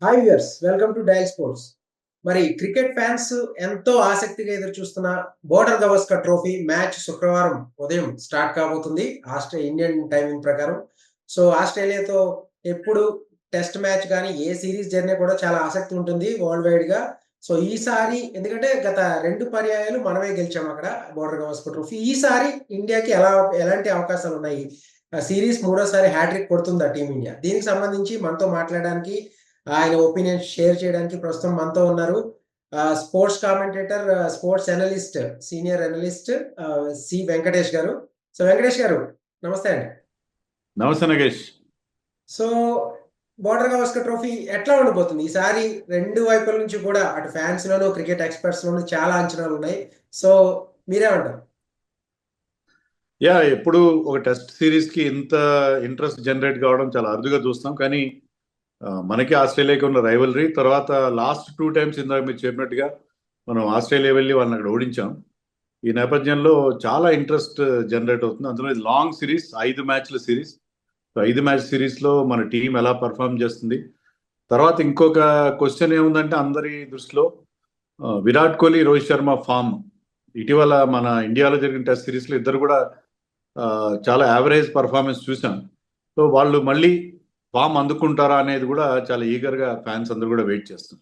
Hi viewers, welcome to dial sports. మరి cricket fans ఎంతో ఆసక్తిగా ఎదురు చూస్తున్న బోర్డర్ గవస్కర్ ట్రోఫీ మ్యాచ్ శుక్రవారం ఉదయం స్టార్ట్ కాబోతుంది ఇండియన్ టైమింగ్ ప్రకారం. సో ఆస్ట్రేలియాతో ఎప్పుడు టెస్ట్ మ్యాచ్ కానీ ఏ సిరీస్ జరిగినా కూడా చాలా ఆసక్తి ఉంటుంది వరల్డ్ వైడ్ గా. సో ఈసారి ఎందుకంటే గత 2 పర్యాయాలు మనమే గెలిచాం అక్కడ బోర్డర్ గవస్కర్ ట్రోఫీ. ఈసారి ఇండియాకి ఎలాంటి అవకాశాలు ఉన్నాయి? సిరీస్ మూడోసారి హ్యాట్రిక్ కొడుతుందా టీమిండియా? దీనికి సంబంధించి మనతో మాట్లాడడానికి, ఆయన ఒపీనియన్ షేర్ చేయడానికి ప్రస్తుతం మనతో ఉన్నారు sports commentator, sports analyst, senior analyst C Venkatesh గారు. సో వెంకటేష్ గారు, నమస్తే అండి. నమస్తే Nagesh. So border Gavaskar trophy ఎట్లా ఉండిపోతుంది ఈసారి? 2 వైపుల నుంచి కూడా అటు ఫ్యాన్స్ లోను క్రికెట్ ఎక్స్పర్ట్స్ లోను చాలా అంచనాలు ఉన్నాయి. సో మీరేమంటారు? ఎప్పుడు ఒక టెస్ట్ సిరీస్ కి ఇంత ఇంట్రెస్ట్ జనరేట్ కావడం చాలా అరుదుగా చూస్తాం. కానీ మనకి ఆస్ట్రేలియాకి ఉన్న రైవలరీ తర్వాత లాస్ట్ 2 టైమ్స్ ఇందాక మీరు చెప్పినట్టుగా మనం ఆస్ట్రేలియా వెళ్ళి వాళ్ళని అక్కడ ఓడించాం. ఈ నేపథ్యంలో చాలా ఇంట్రెస్ట్ జనరేట్ అవుతుంది. అందులో ఇది లాంగ్ సిరీస్, 5 మ్యాచ్ల సిరీస్. 5 మ్యాచ్ సిరీస్లో మన టీం ఎలా పర్ఫామ్ చేస్తుంది. తర్వాత ఇంకొక క్వశ్చన్ ఏముందంటే అందరి దృష్టిలో విరాట్ కోహ్లీ, రోహిత్ శర్మ ఫామ్. ఇటీవల మన ఇండియాలో జరిగిన టెస్ట్ సిరీస్లో ఇద్దరు కూడా చాలా యావరేజ్ పర్ఫార్మెన్స్ చూసాం. సో వాళ్ళు మళ్ళీ ఫామ్ అందుకుంటారా అనేది కూడా చాలా ఈగర్గా ఫ్యాన్స్ అందరూ కూడా వెయిట్ చేస్తారు.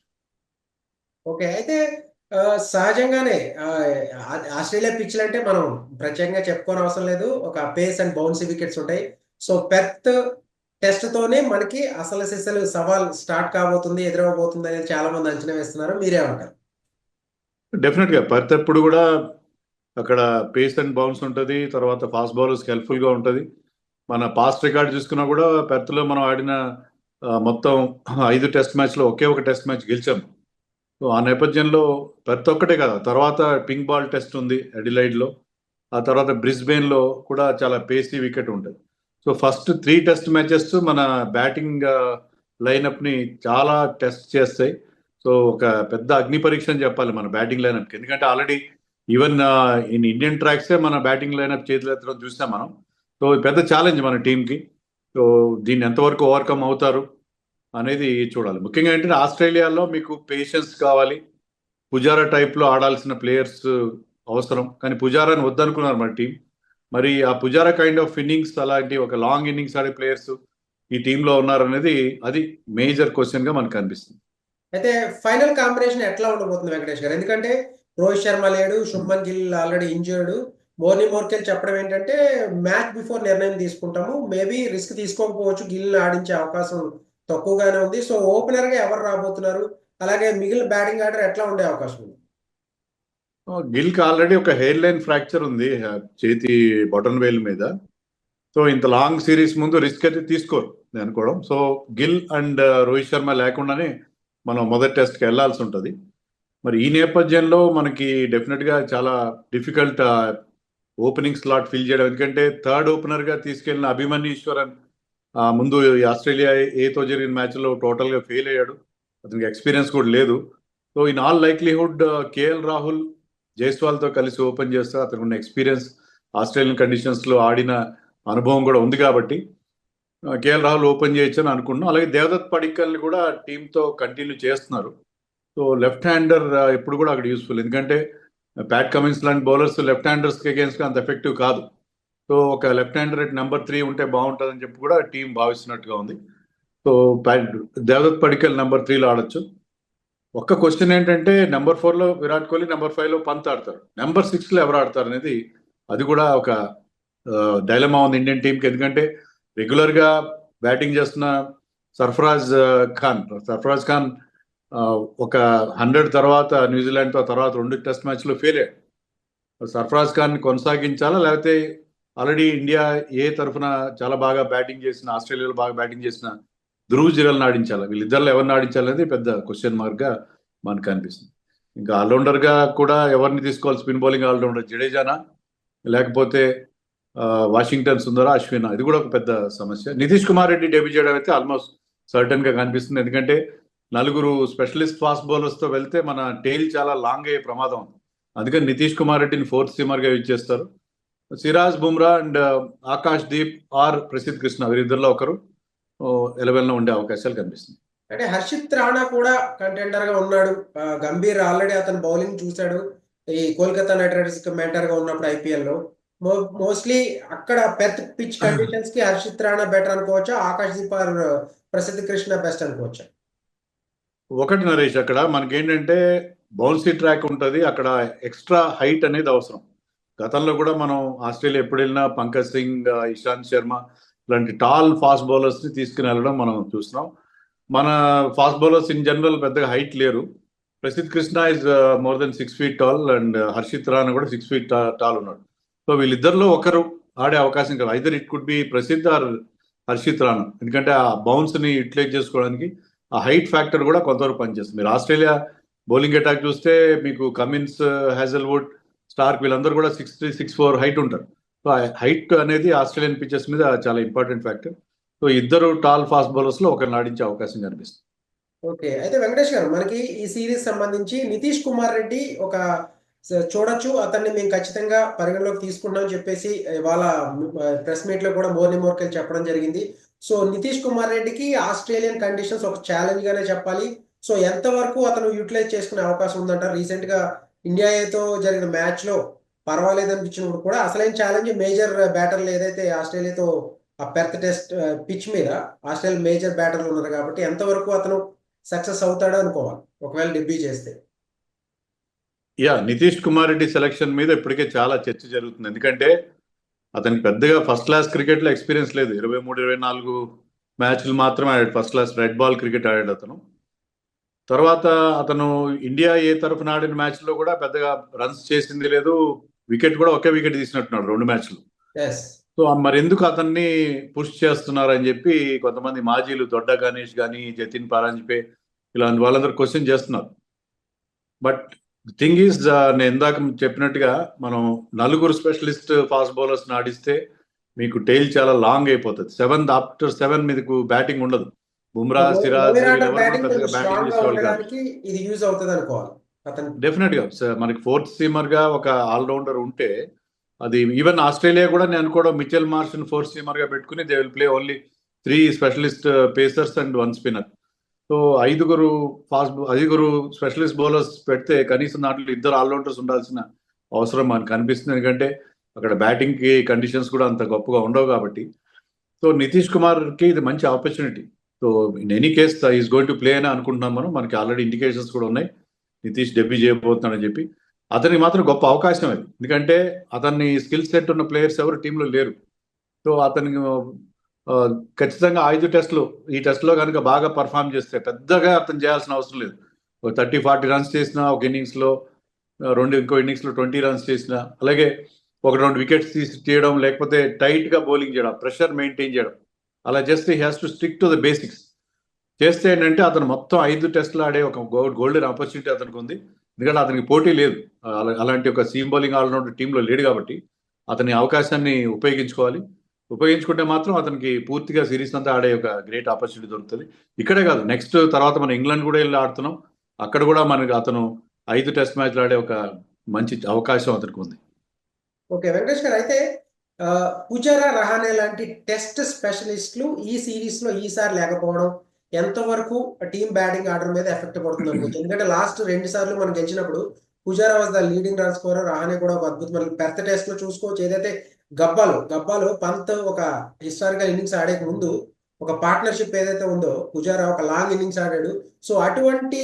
ఓకే, అయితే సహజంగానే ఆస్ట్రేలియా పిచ్లు అంటే మనం ప్రత్యేకంగా చెప్పుకోని అవసరం లేదు. ఒక పేస్ అండ్ బౌన్సీ వికెట్స్ ఉంటాయి. సో పెర్త్ టెస్ట్ తోనే మనకి అసలు సిసలు సవాల్ స్టార్ట్ కాబోతుంది, ఎదురవబోతుంది అనేది చాలా మంది అంచనా వేస్తున్నారు. మీరేమంటారు? డెఫినెట్గా పెర్త్ ఎప్పుడు కూడా అక్కడ పేస్ అండ్ బౌన్స్ ఉంటుంది. తర్వాత ఫాస్ట్ బౌలర్స్కి హెల్ప్ఫుల్గా ఉంటుంది. మన పాస్ట్ రికార్డ్ చూసుకున్నా కూడా పెర్త్లో మనం ఆడిన మొత్తం 5 టెస్ట్ మ్యాచ్లో ఒకే ఒక టెస్ట్ మ్యాచ్ గెలిచాం. సో ఆ నేపథ్యంలో పెర్త్ ఒక్కటే కదా, తర్వాత పింక్ బాల్ టెస్ట్ ఉంది అడిలైడ్లో, ఆ తర్వాత బ్రిస్బెయిన్లో కూడా చాలా పేసీ వికెట్ ఉంటుంది. సో ఫస్ట్ 3 టెస్ట్ మ్యాచెస్ మన బ్యాటింగ్ లైనప్ని చాలా టెస్ట్ చేస్తాయి. సో ఒక పెద్ద అగ్ని పరీక్ష అని చెప్పాలి మన బ్యాటింగ్ లైనప్కి. ఎందుకంటే ఆల్రెడీ ఈవెన్ ఇన్ ఇండియన్ ట్రాక్సే మన బ్యాటింగ్ లైనప్ చేతులు ఎత్తడం చూసాం మనం. సో పెద్ద ఛాలెంజ్ మన టీంకి. సో దీన్ని ఎంతవరకు ఓవర్కమ్ అవుతారు అనేది చూడాలి. ముఖ్యంగా ఏంటంటే ఆస్ట్రేలియాలో మీకు పేషెన్స్ కావాలి. పుజారా టైప్లో ఆడాల్సిన ప్లేయర్స్ అవసరం. కానీ పుజారాని వద్దనుకున్నారు మన టీం. మరి ఆ పుజారా కైండ్ ఆఫ్ ఇన్నింగ్స్, అలాంటి ఒక లాంగ్ ఇన్నింగ్స్ ఆడే ప్లేయర్స్ ఈ టీంలో ఉన్నారనేది అది మేజర్ క్వశ్చన్ గా మనకు అనిపిస్తుంది. అయితే ఫైనల్ కాంబినేషన్ ఎట్లా ఉండబోతుంది వెంకటేష్ గారు? ఎందుకంటే రోహిత్ శర్మ లేడు, Shubman Gill already injured. Morkel చెప్పడం ఏంటంటే మ్యాచ్ బిఫోర్ నిర్ణయం తీసుకుంటాము, మేబీ రిస్క్ తీసుకోకపోవచ్చు, గిల్ ఆడించే అవకాశం తక్కువగానే ఉంది. సో ఓపెనర్ గా ఎవరు రాబోతున్నారు, అలాగే మిగిలిన బ్యాటింగ్ ఆర్డర్ ఎట్లా ఉండే అవకాశం ఉంది? గిల్కి ఆల్రెడీ ఒక హెయిర్ లైన్ ఫ్రాక్చర్ ఉంది చేతి బటన్ వేల్ మీద. సో ఇంత లాంగ్ సిరీస్ ముందు రిస్క్ అయితే తీసుకోరు నేను అనుకోవడం. సో గిల్ అండ్ రోహిత్ శర్మ లేకుండానే మనం మొదటి టెస్ట్కి వెళ్లాల్సి ఉంటుంది. మరి ఈ నేపథ్యంలో మనకి డెఫినెట్గా చాలా డిఫికల్ట్ ఓపెనింగ్ స్లాట్ ఫిల్ చేయడం. ఎందుకంటే థర్డ్ ఓపెనర్గా తీసుకెళ్లిన అభిమన్యు ఈశ్వరన్ ముందు ఆస్ట్రేలియా ఏతో జరిగిన మ్యాచ్లో టోటల్గా ఫెయిల్ అయ్యాడు. అతనికి ఎక్స్పీరియన్స్ కూడా లేదు. So in all likelihood KL Rahul, జైస్వాల్తో కలిసి ఓపెన్ చేస్తారు. అతనికి ఉన్న ఎక్స్పీరియన్స్, ఆస్ట్రేలియన్ కండిషన్స్లో ఆడిన అనుభవం కూడా ఉంది కాబట్టి కేఎల్ రాహుల్ ఓపెన్ చేయొచ్చు అని అనుకున్నాం. అలాగే దేవదత్ పడిక్కల్ని కూడా టీంతో కంటిన్యూ చేస్తున్నారు. సో లెఫ్ట్ హ్యాండర్ ఎప్పుడు కూడా అక్కడ యూస్ఫుల్. ఎందుకంటే ప్యాట్ కమిన్స్ లాంటి బౌలర్స్ లెఫ్ట్ హ్యాండర్స్కి అగేన్స్ట్గా అంత ఎఫెక్టివ్ కాదు. సో ఒక లెఫ్ట్ హ్యాండర్ అట్ నెంబర్ 3 ఉంటే బాగుంటుందని చెప్పి కూడా టీం భావిస్తున్నట్టుగా ఉంది. సో దేవదత్ పడిక్కల్ నెంబర్ 3లో ఆడొచ్చు. ఒక్క క్వశ్చన్ ఏంటంటే నెంబర్ 4లో విరాట్ కోహ్లీ, నెంబర్ 5లో పంత్ ఆడతారు, నెంబర్ 6లో ఎవరు ఆడతారు అనేది అది కూడా ఒక డైలమా ఉంది ఇండియన్ టీంకి. ఎందుకంటే రెగ్యులర్గా బ్యాటింగ్ చేస్తున్న సర్ఫరాజ్ ఖాన్ ఒక 100 తర్వాత న్యూజిలాండ్తో తర్వాత 2 టెస్ట్ మ్యాచ్లో ఫెయిల్ అయ్యాడు. సర్ఫరాజ్ ఖాన్ కొనసాగించాలా, లేకపోతే ఆల్రెడీ ఇండియా ఏ తరఫున చాలా బాగా బ్యాటింగ్ చేసిన, ఆస్ట్రేలియాలో బాగా బ్యాటింగ్ చేసిన ధ్రువ్ జురెల్ని ఆడించాలా, వీళ్ళిద్దరిలో ఎవరిని ఆడించాలనేది పెద్ద క్వశ్చన్ మార్క్గా మనకు అనిపిస్తుంది. ఇంకా ఆల్రౌండర్గా కూడా ఎవరిని తీసుకోవాలి? స్పిన్ బౌలింగ్ ఆల్రౌండర్ జడేజానా, లేకపోతే వాషింగ్టన్ సుందర, అశ్విన్? ఇది కూడా ఒక పెద్ద సమస్య. నితీష్ కుమార్ రెడ్డి డెబ్యూ చేయడం అయితే ఆల్మోస్ట్ సర్టన్గా కనిపిస్తుంది. ఎందుకంటే 4 స్పెషలిస్ట్ ఫాస్ట్ బౌలర్స్తో వెళ్తే మన టెయిల్ చాలా లాంగ్ అయ్యే ప్రమాదం ఉంది. అందుకని నితీష్ కుమార్ రెడ్డిని 4th సీమర్గా యూజ్ చేస్తారు. సిరాజ్, బుమ్రా అండ్ ఆకాష్ దీప్ ఆర్ ప్రసిద్ధ్ కృష్ణ వీరిద్దరిలో ఒకరు 11లో ఉండే అవకాశాలు కనిపిస్తుంది. అంటే హర్షిత్ రాణా కూడా కంటెండర్ గా ఉన్నాడు. గంభీర్ ఆల్రెడీ అతను బౌలింగ్ చూశాడు ఈ కోల్కతా నైట్ రైడర్స్ కి మెంటర్ గా ఉన్నప్పుడు ఐపీఎల్ లో. మోస్ట్లీ అక్కడ పెర్త్ పిచ్ కండిషన్స్ కి హర్షిత్ రాణా బెటర్ అనుకోవచ్చా, ఆకాష్ దీప్ ఆర్ ప్రసిద్ధ్ కృష్ణ బెస్ట్ అనుకోవచ్చా? ఒకటి నరేష్, అక్కడ మనకేంటంటే బౌన్సీ ట్రాక్ ఉంటుంది, అక్కడ ఎక్స్ట్రా హైట్ అనేది అవసరం. గతంలో కూడా మనం ఆస్ట్రేలియా ఎప్పుడు వెళ్ళినా పంకజ్ సింగ్, ఇషాంత్ శర్మ ఇలాంటి టాల్ ఫాస్ట్ బౌలర్స్ ని తీసుకుని వెళ్ళడం మనం చూస్తున్నాం. మన ఫాస్ట్ బౌలర్స్ ఇన్ జనరల్ పెద్దగా హైట్ లేరు. Prasidh Krishna is more than 6 feet tall and Harshit Rana కూడా 6 feet టాల్ ఉన్నాడు. సో వీళ్ళిద్దరిలో ఒకరు ఆడే అవకాశం కాదు. Either it could be Prasidh or Harshit Rana, ఎందుకంటే ఆ బౌన్స్ ని యూటిలైజ్ చేసుకోవడానికి ఆ హైట్ ఫ్యాక్టర్ కూడా కొంతవరకు పనిచేస్తుంది. మీరు ఆస్ట్రేలియా బౌలింగ్ అటాక్ చూస్తే మీకు కమిన్స్, హ్యాజల్వుడ్, స్టార్క్ వీళ్ళందరూ కూడా 6'3", 6'4" హైట్ ఉంటారు. సో హైట్ అనేది ఆస్ట్రేలియన్ పిచెస్ మీద చాలా ఇంపార్టెంట్ ఫ్యాక్టర్. సో ఇద్దరు టాల్ ఫాస్ట్ బౌలర్స్ లో ఒకరిని ఆడించే అవకాశం కనిపిస్తుంది. ఓకే. అయితే వెంకటేష్ గారు, మనకి ఈ సిరీస్ సంబంధించి నితీష్ కుమార్ రెడ్డి ఒక చూడొచ్చు, అతన్ని మేము ఖచ్చితంగా పరిగణలోకి తీసుకుంటామని చెప్పేసి ఇవాళ ప్రెస్ మీట్ లో కూడా మోర్ని మోర్కెల్ చెప్పడం జరిగింది. సో నితీష్ కుమార్ రెడ్డికి ఆస్ట్రేలియన్ కండిషన్స్ ఒక ఛాలెంజ్ గానే చెప్పాలి. సో ఎంతవరకు అతను యూటిలైజ్ చేసుకునే అవకాశం ఉందంటారు? రీసెంట్ గా ఇండియాతో జరిగిన మ్యాచ్ లో పర్వాలేదు అనిపించినప్పుడు కూడా అసలైన ఛాలెంజ్ మేజర్ బ్యాటర్లు ఏదైతే ఆస్ట్రేలియాతో ఆ పెర్త్ టెస్ట్ పిచ్ మీద ఆస్ట్రేలియా మేజర్ బ్యాటర్లు ఉన్నారు కాబట్టి ఎంతవరకు అతను సక్సెస్ అవుతాడు అనుకోవాలి ఒకవేళ డెబ్యూ చేస్తే. నితీష్ కుమార్ రెడ్డి సెలక్షన్ మీద ఇప్పటికే చాలా చర్చ జరుగుతుంది. ఎందుకంటే అతనికి పెద్దగా ఫస్ట్ క్లాస్ క్రికెట్ లో ఎక్స్పీరియన్స్ లేదు. 23-24 మ్యాచ్లు మాత్రమే ఆడాడు. First class red ball cricket ఆడాడు అతను. తర్వాత అతను ఇండియా ఏ తరఫున ఆడిన మ్యాచ్ లో కూడా పెద్దగా రన్స్ చేసింది లేదు. వికెట్ కూడా ఒకే వికెట్ తీసినట్టున్నాడు 2 మ్యాచ్లు. సో మరి ఎందుకు అతన్ని పుష్ చేస్తున్నారని చెప్పి కొంతమంది మాజీలు, దొడ్డ గణేష్ కానీ, జతిన్ పారాంజ్పే ఇలాంటి వాళ్ళందరూ క్వశ్చన్ చేస్తున్నారు. బట్ థింగ్ ఈజ్, నేను ఇందాక చెప్పినట్టుగా మనం 4 స్పెషలిస్ట్ ఫాస్ట్ బౌలర్స్ ఆడిస్తే మీకు టైల్ చాలా లాంగ్ అయిపోతుంది. ఆఫ్టర్ 7 మీదకు బ్యాటింగ్ ఉండదు. బుమ్రా, సిరాజ్ పెద్దగా బ్యాటింగ్ చేసేవాళ్ళు కాదు. ఇది యూజ్ అవుతుంది అనుకోవాలి. డెఫినెట్ గా మనకి 4th సీమర్ గా ఒక ఆల్రౌండర్ ఉంటే అది ఈవెన్ ఆస్ట్రేలియా కూడా నేను అనుకోవడం మిచెల్ మార్ష్ 4th సీమర్ గా పెట్టుకుని they will play only 3 specialist pacers and 1 spinner. So 5 specialist bowlers పెడితే కనీసం దాంట్లో 2 ఆల్రౌండర్స్ ఉండాల్సిన అవసరం మనకు కనిపిస్తుంది. ఎందుకంటే అక్కడ బ్యాటింగ్ కి కండిషన్స్ కూడా అంత గొప్పగా ఉండవు కాబట్టి. సో నితీష్ కుమార్ కి ఇది మంచి opportunity. So in any case is going to play అని అనుకుంటున్నాం మనం. మనకి ఆల్రెడీ ఇండికేషన్స్ కూడా ఉన్నాయి నితీష్ డెబ్యూ చేయబోతున్నాడని చెప్పి. అతనికి మాత్రం గొప్ప అవకాశం అది, ఎందుకంటే అతన్ని స్కిల్ సెట్ ఉన్న ప్లేయర్స్ ఎవరు టీంలో లేరు. సో అతనికి ఖచ్చితంగా 5 టెస్టులు, ఈ టెస్ట్లో కనుక బాగా పర్ఫామ్ చేస్తే పెద్దగా అతను చేయాల్సిన అవసరం లేదు. 30-40 రన్స్ చేసిన ఒక ఇన్నింగ్స్లో, ఇంకో ఇన్నింగ్స్లో 20 రన్స్ చేసిన, అలాగే 1-2 వికెట్స్ తీయడం, లేకపోతే టైట్గా బౌలింగ్ చేయడం, ప్రెషర్ మెయింటైన్ చేయడం, అలా చేస్తే he has to stick to the basics. చేస్తే ఏంటంటే అతను మొత్తం 5 టెస్టులు ఆడే ఒక గోల్డెన్ ఆపర్చునిటీ అతనికి ఉంది. ఎందుకంటే అతనికి పోటీ లేదు. అలాంటి ఒక సీమ్ బౌలింగ్ ఆల్రౌండర్ టీంలో లేడు కాబట్టి అతని అవకాశాన్ని ఉపయోగించుకుంటే మాత్రం అతనికి పూర్తిగా సిరీస్ అంతా ఆడే ఒక గ్రేట్ ఆపర్చునిటీ దొరుకుతుంది. ఇక్కడే కాదు, నెక్స్ట్ తర్వాత మనం ఇంగ్లాండ్ కూడా వెళ్ళి ఆడుతున్నాం. అక్కడ కూడా మనకి అతను 5 టెస్ట్ మ్యాచ్లు ఆడే ఒక మంచి అవకాశం అతనికి ఉంది. ఓకే వెంకటేష్ గారు, అయితే పుజారా, రహానే లాంటి టెస్ట్ స్పెషలిస్టులు ఈ సిరీస్ లో ఈసారి లేకపోవడం ఎంతవరకు టీం బ్యాటింగ్ ఆర్డర్ మీద ఎఫెక్ట్ పడుతుంది అనుకోవచ్చు? ఎందుకంటే లాస్ట్ 2 సార్లు మనం గెలిచినప్పుడు Pujara was the leading run scorer, Rahane కూడా ఒక అద్భుతమైన పెర్త్ టెస్ట్ లో చూసుకోవచ్చు. ఏదైతే గబ్బాలు పంత్ ఒక హిస్టారికల్ ఇన్నింగ్స్ ఆడే ముందు ఒక పార్ట్నర్షిప్ ఏదైతే ఉందో, పుజారా ఒక లాంగ్ ఇన్నింగ్స్ ఆడాడు. సో అటువంటి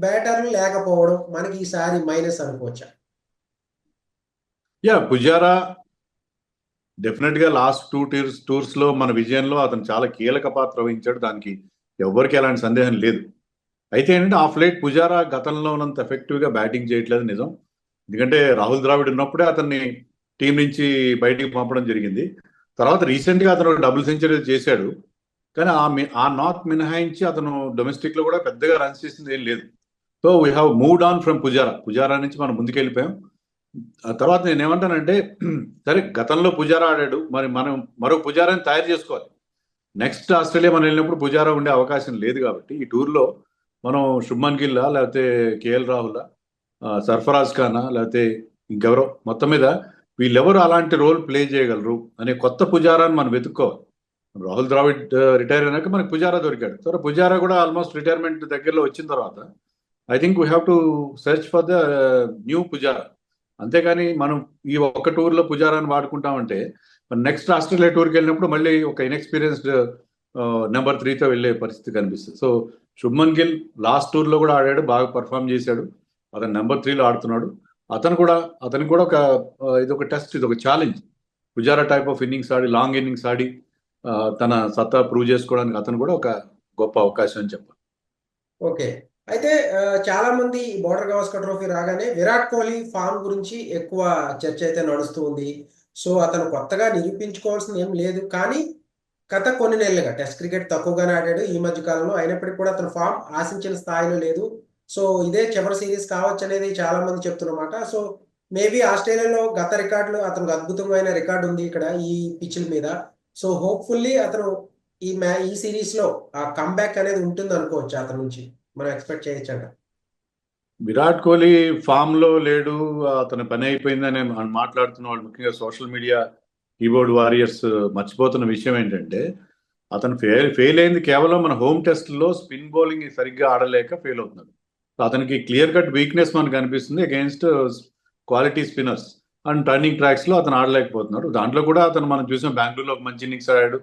బ్యాటర్లు లేకపోవడం మనకి ఈసారి మైనస్ అనుకోవచ్చా? పుజారా డెఫినెట్ గా లాస్ట్ 2 టూర్స్ లో మన విజయంలో అతను చాలా కీలక పాత్ర వహించాడు. దానికి ఎవరికి ఎలాంటి సందేహం లేదు. అయితే ఏంటంటే ఆఫ్ లేట్ పుజారా గతంలో ఉన్నంత ఎఫెక్టివ్ గా బ్యాటింగ్ చేయట్లేదు నిజం. ఎందుకంటే రాహుల్ ద్రావిడ్ ఉన్నప్పుడే అతన్ని టీం నుంచి బయటికి పంపడం జరిగింది. తర్వాత రీసెంట్ గా అతను డబుల్ సెంచరీ చేశాడు. కానీ ఆ నాక్ మినహాయించి అతను డొమెస్టిక్ లో కూడా పెద్దగా రన్స్ చేసింది ఏం లేదు. So we have moved on from Pujara నుంచి మనం ముందుకెళ్ళిపోయాం. ఆ తర్వాత నేను ఏమంటానంటే, సరే గతంలో పుజారా ఆడాడు, మరి మనం మరో పుజారాని తయారు చేసుకోవాలి. నెక్స్ట్ ఆస్ట్రేలియా మనం వెళ్ళినప్పుడు పుజారా ఉండే అవకాశం లేదు కాబట్టి ఈ టూర్లో మనం శుభ్మన్ గిల్లా, లేకపోతే కేఎల్ రాహుల్, సర్ఫరాజ్ ఖానా, లేకపోతే ఇంకెవరో, మొత్తం మీద వీళ్ళెవరు అలాంటి రోల్ ప్లే చేయగలరు అనే కొత్త పుజారాన్ని మనం వెతుక్కోవాలి. రాహుల్ ద్రావిడ్ రిటైర్ అయినాక మనకి పుజారా దొరికాడు. సో పుజారా కూడా ఆల్మోస్ట్ రిటైర్మెంట్ దగ్గరలో వచ్చిన తర్వాత I think we have to search for the new Pujara. అంతేగాని మనం ఈ ఒక్క టూర్లో పుజారాని వాడుకుంటామంటే నెక్స్ట్ ఆస్ట్రేలియా టూర్కి వెళ్ళినప్పుడు మళ్ళీ ఒక ఇన్ఎక్స్పీరియన్స్డ్ నెంబర్ 3తో వెళ్ళే పరిస్థితి కనిపిస్తుంది. సో శుభ్మన్ గిల్ లాస్ట్ టూర్లో కూడా ఆడాడు, బాగా పర్ఫామ్ చేశాడు. అతను నెంబర్ 3లో ఆడుతున్నాడు. అతనికి కూడా ఒక ఇది ఒక టెస్ట్, ఇది ఒక challenge. Pujara type of innings ఆడి, లాంగ్ ఇన్నింగ్స్ ఆడి తన సత్తా ప్రూవ్ చేసుకోవడానికి అతను కూడా ఒక గొప్ప అవకాశం అని చెప్పాలి. ఓకే. అయితే చాలా మంది ఈ బోర్డర్ గవాస్కర్ ట్రోఫీ రాగానే విరాట్ కోహ్లీ ఫామ్ గురించి ఎక్కువ చర్చ అయితే నడుస్తూ ఉంది. సో అతను కొత్తగా నిరూపించుకోవాల్సింది ఏం లేదు. కానీ గత కొన్ని నెలలుగా టెస్ట్ క్రికెట్ తక్కువగానే ఆడాడు ఈ మధ్య కాలంలో. అయినప్పటికీ కూడా అతని ఫామ్ ఆశించిన స్థాయిలో లేదు. సో ఇదే చివరి సిరీస్ కావచ్చు అనేది చాలా మంది చెప్తున్నమాట. సో మేబీ ఆస్ట్రేలియాలో గత రికార్డులు అతనికి అద్భుతమైన రికార్డు ఉంది ఇక్కడ ఈ పిచ్ల మీద. సో హోప్ఫుల్లీ అతను ఈ సిరీస్ లో ఆ కంబ్యాక్ అనేది ఉంటుంది అనుకోవచ్చు. అతని నుంచి మనం ఎక్స్పెక్ట్ చేయొచ్చంట. విరాట్ కోహ్లీ ఫామ్ లో లేడు, అతని పని అయిపోయిందని మాట్లాడుతున్న వాళ్ళు, ముఖ్యంగా సోషల్ మీడియా కీబోర్డ్ వారియర్స్ మర్చిపోతున్న విషయం ఏంటంటే అతను ఫెయిల్ అయింది కేవలం మన హోమ్ టెస్ట్లో స్పిన్ బౌలింగ్ సరిగ్గా ఆడలేక ఫెయిల్ అవుతున్నాడు. అతనికి క్లియర్ కట్ వీక్నెస్ మనకు కనిపిస్తుంది against quality spinners and turning tracks లో అతను ఆడలేకపోతున్నాడు. దాంట్లో కూడా అతను మనం చూసాం, బెంగళూరులో ఒక మంచి ఇన్నింగ్స్ ఆడాడు.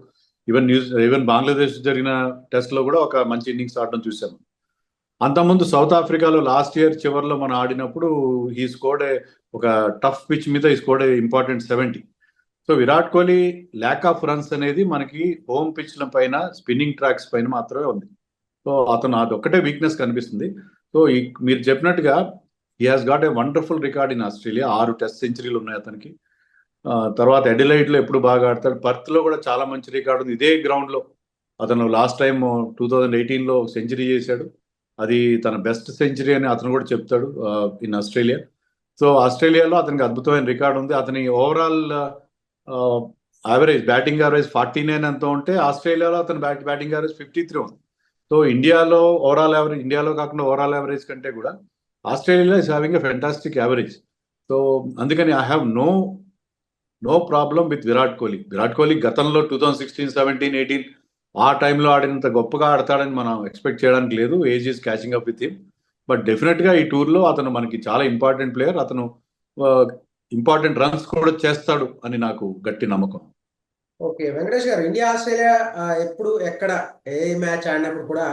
ఈవెన్ బంగ్లాదేశ్ జరిగిన టెస్ట్ లో కూడా ఒక మంచి ఇన్నింగ్స్ ఆడడం చూసాము. అంతకుముందు సౌత్ ఆఫ్రికాలో లాస్ట్ ఇయర్ చివరిలో మనం ఆడినప్పుడు ఈ స్కోర్డ్ ఒక టఫ్ పిచ్ మీద ఈ scored important 70. So Virat Kohli lack of runs అనేది మనకి హోమ్ పిచ్ల పైన, స్పిన్నింగ్ ట్రాక్స్ పైన మాత్రమే ఉంది. సో అతను అదొక్కటే వీక్నెస్ కనిపిస్తుంది. సో మీరు చెప్పినట్టుగా he has got a wonderful record in Australia. 6 test సెంచరీలు ఉన్నాయి అతనికి. తర్వాత ఎడిలైడ్ లో ఎప్పుడు బాగా ఆడతాడు, పర్త్ లో కూడా చాలా మంచి రికార్డు ఉంది. ఇదే గ్రౌండ్ లో అతను లాస్ట్ టైం 2018లో సెంచరీ చేశాడు. అది తన బెస్ట్ సెంచరీ అని అతను కూడా చెప్తాడు ఇన్ ఆస్ట్రేలియా. సో ఆస్ట్రేలియాలో అతనికి అద్భుతమైన రికార్డు ఉంది. అతని ఓవరాల్ యావరేజ్, బ్యాటింగ్ యావరేజ్ 49 ఎంతో ఉంటే ఆస్ట్రేలియాలో అతని బ్యాటింగ్ యావరేజ్ 53 ఉంది. సో ఇండియాలో ఓవరాల్ యావరేజ్, ఇండియాలో కాకుండా ఓవరాల్ యావరేజ్ కంటే కూడా Australia is having a fantastic average. So అందుకని I have no problem with Virat Kohli. Virat Kohli గతంలో 2016, 17, 18 ఆ టైంలో ఆడినంత గొప్పగా ఆడతాడని మనం ఎక్స్పెక్ట్ చేయడానికి లేదు. Age is catching up with him. But definite గా ఈ టూర్లో అతను మనకి చాలా ఇంపార్టెంట్ ప్లేయర్. అతను ఇంపార్టెంట్ రన్స్ కూడా చేస్తాడు అని నాకు గట్టి నమ్మకం. ఓకే వెంకటేష్ గారు, ఇండియా ఆస్ట్రేలియా ఎప్పుడు ఎక్కడ ఏ మ్యాచ్ ఆడినప్పుడు కూడా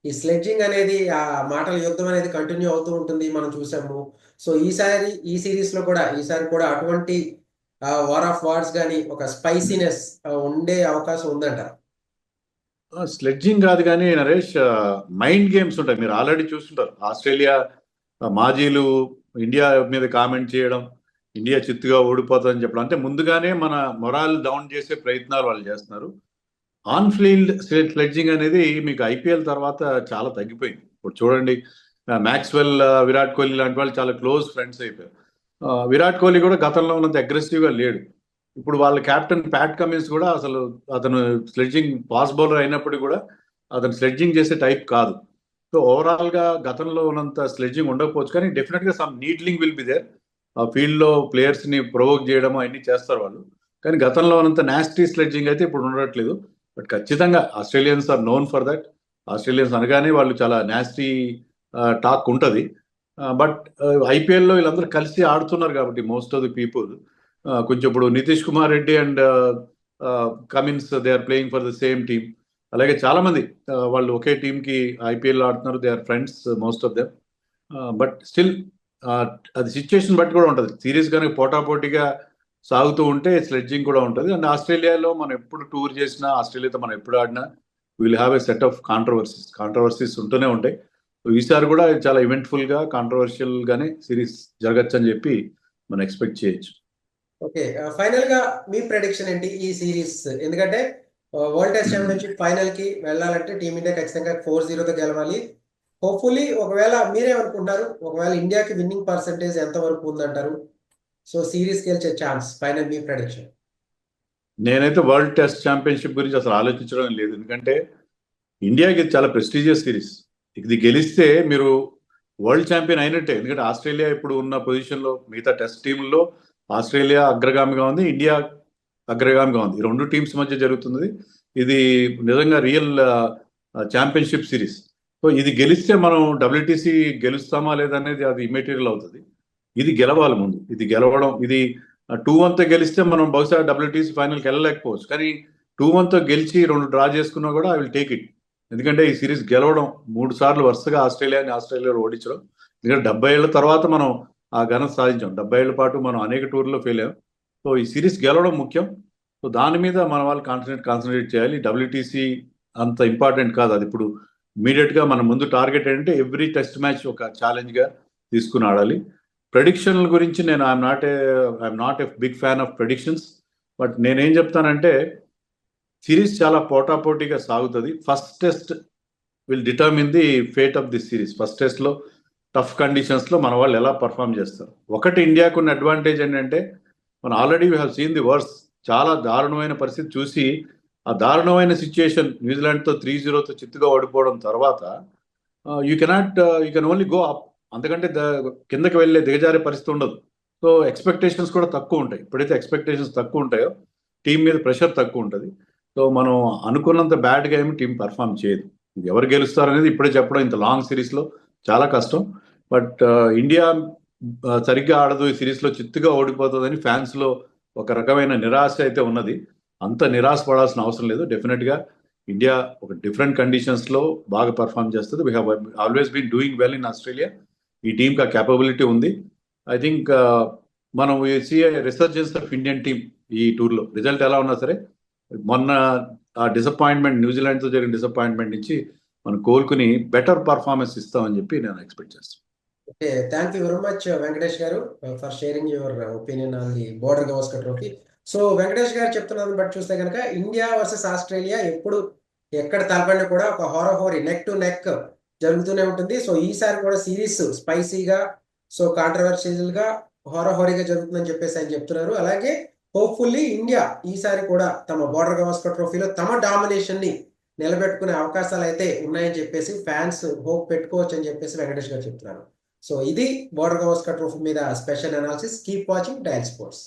ఈ స్లెడ్జింగ్ అనేది, ఆ మాటల యుద్ధం అనేది కంటిన్యూ అవుతూ ఉంటుంది, మనం చూసాము. సో ఈ సిరీస్ లో కూడా ఈసారి కూడా అటువంటి వార్ ఆఫ్ వార్డ్స్ కానీ ఒక స్పైసీనెస్ ఉండే అవకాశం ఉందంట. స్లెడ్జింగ్ కాదు కానీ నరేష్, మైండ్ గేమ్స్ ఉంటాయి. మీరు ఆల్రెడీ చూస్తుంటారు ఆస్ట్రేలియా మాజీలు ఇండియా మీద కామెంట్ చేయడం, ఇండియా చిత్తుగా ఓడిపోతుందని చెప్పడం. అంటే ముందుగానే మన మొరాల్ డౌన్ చేసే ప్రయత్నాలు వాళ్ళు చేస్తున్నారు. ఆన్ ఫీల్డ్ స్లెడ్జింగ్ అనేది మీకు ఐపీఎల్ తర్వాత చాలా తగ్గిపోయింది. ఇప్పుడు చూడండి, మ్యాక్స్వెల్, విరాట్ కోహ్లీ లాంటి వాళ్ళు చాలా క్లోజ్ ఫ్రెండ్స్ అయిపోయారు. విరాట్ కోహ్లీ కూడా గతంలో ఉన్నంత అగ్రెసివ్గా లేడు. ఇప్పుడు వాళ్ళ కెప్టెన్ ప్యాట్ కమిన్స్ కూడా అసలు అతను స్లెడ్జింగ్ ఫాస్ట్ బౌలర్ అయినప్పుడు కూడా అతను స్లెడ్జింగ్ చేసే టైప్ కాదు. సో ఓవరాల్ గా గతంలో ఉన్నంత స్లెడ్జింగ్ ఉండకపోవచ్చు, కానీ డెఫినెట్ గా some needling will be there. ఆ ఫీల్డ్ లో ప్లేయర్స్ ని ప్రొవోక్ చేయడం అన్ని చేస్తారు వాళ్ళు. కానీ గతంలో ఉన్నంత నాస్టీ స్లెడ్జింగ్ అయితే ఇప్పుడు ఉండట్లేదు. బట్ ఖచ్చితంగా Australians are known for that. Australians అనగానే వాళ్ళు చాలా నాస్టీ టాక్ ఉంటుంది. బట్ ఐపీఎల్లో వీళ్ళందరూ కలిసి ఆడుతున్నారు కాబట్టి మోస్ట్ ఆఫ్ ది పీపుల్ కొంచెం ఇప్పుడు Nitish Kumar Reddy and Cummins they are playing for the same team. అలాగే చాలా మంది వాళ్ళు ఒకే టీమ్ కి ఐపీఎల్ ఆడుతున్నారు. They are friends most of them. But still అది సిచ్యుయేషన్ బట్టి కూడా ఉంటుంది. సిరీస్ కానీ పోటాపోటీగా సాగుతూ ఉంటే స్లెడ్జింగ్ కూడా ఉంటుంది. అండ్ ఆస్ట్రేలియాలో మనం ఎప్పుడు టూర్ చేసినా, ఆస్ట్రేలియాతో మనం ఎప్పుడు ఆడినా will have a set of controversies ఉంటూనే ఉంటాయి. ఈసారి కూడా చాలా ఈవెంట్ఫుల్ గా, కాంట్రవర్షియల్ గానే సిరీస్ జరగచ్చు అని చెప్పి మనం ఎక్స్పెక్ట్ చేయొచ్చు. ఓకే, ఫైనల్ గా మీ ప్రెడిక్షన్ ఏంటి ఈ సిరీస్? ఎందుకంటే వరల్డ్ టెస్ట్ ఛాంపియన్షిప్ ఫైనల్ కి వెళ్ళాలంటే టీమిండియా ఖచ్చితంగా 4-0తో గెలవాలి. హోప్ఫుల్లీ ఒకవేళ మీరేమనుకుంటున్నారు, ఒకవేళ ఇండియాకి విన్నింగ్ పర్సెంటేజ్ ఎంత వరకు ఉందంటారు? సో సిరీస్ గెలిచే ఛాన్స్ ఫైనల్ మీ ప్రెడిక్షన్? నేనైతే వరల్డ్ టెస్ట్ ఛాంపియన్షిప్ గురించి అసలు ఆలోచించడం లేదు. ఎందుకంటే ఇండియాకి ఇది చాలా ప్రెస్టీజియస్ సిరీస్. ఇది గెలిస్తే మీరు వరల్డ్ ఛాంపియన్ అయినట్టే. ఎందుకంటే ఆస్ట్రేలియా ఇప్పుడు ఉన్న పొజిషన్ లో మిగతా టెస్ట్ టీంలో ఆస్ట్రేలియా అగ్రగామిగా ఉంది, ఇండియా అగ్రగామిగా ఉంది. ఈ రెండు టీమ్స్ మధ్య జరుగుతుంది. ఇది నిజంగా రియల్ ఛాంపియన్షిప్ సిరీస్. సో ఇది గెలిస్తే మనం WTC గెలుస్తామా లేదనేది అది ఇమ్మెటీరియల్ అవుతుంది. ఇది గెలవాలి ముందు. ఇది గెలవడం, ఇది 2-1తో గెలిస్తే మనం బహుశా WTC ఫైనల్కి వెళ్ళలేకపోవచ్చు. కానీ 2-1తో గెలిచి 2 డ్రా చేసుకున్నా కూడా ఐ విల్ టేక్ ఇట్. ఎందుకంటే ఈ సిరీస్ గెలవడం 3 సార్లు వరుసగా ఆస్ట్రేలియాలో ఓడించడం. ఎందుకంటే 70 ఏళ్ల తర్వాత మనం ఆ ఘనత సాధించాం. 70 ఏళ్ల పాటు మనం అనేక టూర్లో ఫెయిల్ అయ్యాం. సో ఈ సిరీస్ గెలవడం ముఖ్యం. సో దాని మీద మన వాళ్ళు కాన్సన్ట్రేట్ చేయాలి. WTC అంత ఇంపార్టెంట్ కాదు. అది ఇప్పుడు ఇమీడియట్ గా మన ముందు టార్గెట్ ఏంటంటే ఎవ్రీ టెస్ట్ మ్యాచ్ ఒక ఛాలెంజ్ గా తీసుకుని ఆడాలి. ప్రెడిక్షన్ల గురించి నేను I'm not a big fan of predictions. But నేనేం చెప్తానంటే సిరీస్ చాలా పోటాపోటీగా సాగుతుంది. First test will determine the fate of this series. First test లో టఫ్ కండిషన్స్ లో మన వాళ్ళు ఎలా పర్ఫామ్ చేస్తారు. ఒకటి ఇండియాకు ఉన్న అడ్వాంటేజ్ ఏంటంటే మనం already we have seen the worse. చాలా దారుణమైన పరిస్థితి చూసి ఆ దారుణమైన సిచ్యుయేషన్ న్యూజిలాండ్తో 3-0తో చిత్తుగా ఓడిపోవడం తర్వాత you can only go up. అంతకంటే కిందకి వెళ్ళే దిగజారే పరిస్థితి ఉండదు. సో ఎక్స్పెక్టేషన్స్ కూడా తక్కువ ఉంటాయి. ఎప్పుడైతే ఎక్స్పెక్టేషన్స్ తక్కువ ఉంటాయో టీం మీద ప్రెషర్ తక్కువ ఉంటుంది. సో మనం అనుకున్నంత బ్యాడ్గా ఏమి టీం పర్ఫామ్ చేయదు. ఎవరు గెలుస్తారనేది ఇప్పుడే చెప్పడం ఇంత లాంగ్ సిరీస్లో చాలా కష్టం. బట్ ఇండియా సరిగ్గా ఆడదు, ఈ సిరీస్లో చిత్తుగా ఓడిపోతుందని ఫ్యాన్స్లో ఒక రకమైన నిరాశ అయితే ఉన్నది. అంత నిరాశ పడాల్సిన అవసరం లేదు. డెఫినెట్గా ఇండియా ఒక డిఫరెంట్ కండిషన్స్లో బాగా పర్ఫామ్ చేస్తుంది. We have always been doing well in Australia. ఈ టీంకి ఆ క్యాపబిలిటీ ఉంది. ఐ థింక్ మనం see resurgence of Indian team ఈ టూర్లో. రిజల్ట్ ఎలా ఉన్నా సరే మొన్న ఆ డిసప్పాయింట్మెంట్, న్యూజిలాండ్తో జరిగిన డిసప్పాయింట్మెంట్ నుంచి మనం కోలుకుని బెటర్ పర్ఫార్మెన్స్ ఇస్తామని చెప్పి నేను ఎక్స్పెక్ట్ చేస్తాను. Okay, thank you very much Venkatesh గారు for sharing your opinion on the Border Gavaskar trophy. So Venkatesh గారు చెప్తున్నది బట్టి చూస్తే కనుక ఇండియా వర్సెస్ ఆస్ట్రేలియా ఎప్పుడు ఎక్కడ తలపడినా కూడా ఒక హోరాహోరీ నెక్ టు నెక్ జరుగుతూనే ఉంటుంది. సో ఈసారి కూడా సిరీస్ స్పైసీగా, సో కాంట్రవర్షియల్ గా, హోరాహోరీగా జరుగుతుందని చెప్పేసి ఆయన చెప్తున్నారు. అలాగే హోప్ఫుల్లీ ఇండియా ఈసారి కూడా తమ బోర్డర్ గవస్కర్ ట్రోఫీలో తమ డామినేషన్ ని నిలబెట్టుకునే అవకాశాలు అయితే ఉన్నాయని చెప్పేసి ఫ్యాన్స్ హోప్ పెట్టుకోవచ్చు అని చెప్పేసి వెంకటేష్ గారు చెప్తున్నారు. సో ఇది బోర్డర్ గవస్కర్ ట్రోఫీ మీద special analysis. Keep watching dial sports.